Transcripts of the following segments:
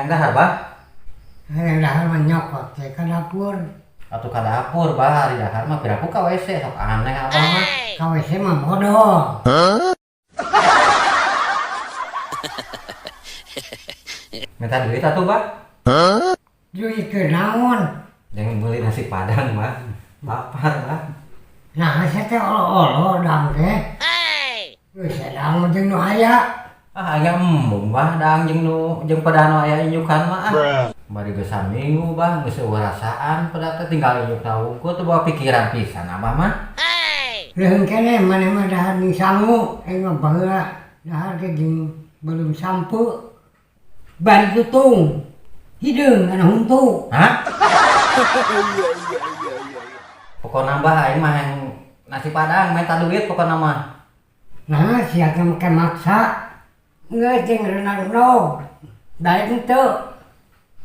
Hayang dahar bah. Hayang dahar mah nyokot teh ka dapur. Atuh ka dapur bah, hari dahar mah piraku ka WC sok aneh abah mah. Ka WC mah bodoh. Minta duit atuh bah. Duit ke naon? Jangan beli nasi padang bah. Lapar bah. Nah, saya teh olo-olo dang teh. Geus sedang mah jeung nu aya. Aya embung bah dang jeung pada anu aya inyukan mah. Bari geus saminggu bah geus eueuh rasaan pada teh tinggal inyuk taungku teu bawa pikiran pisan abah mah. Leuheung keneh maneh mah dahar ning sangu, mah baheula dahar teh jeung belum sampe. Ban tutung. Hideung kana huntu. Hah? Pokona nambah aing mah yang nasi padang minta duit pokona mah. Nah, sia teh make maksa. Ngeus jeung renang no. Daek henteu.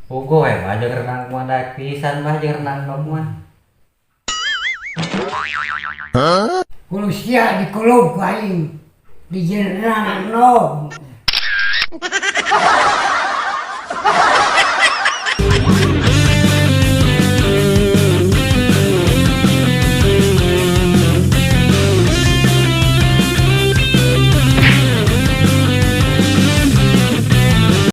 Pugo we bah jeung renang mah daek pisan bah jeung renang nog mah. Kulo sia dikulub ku aing. Di renang no.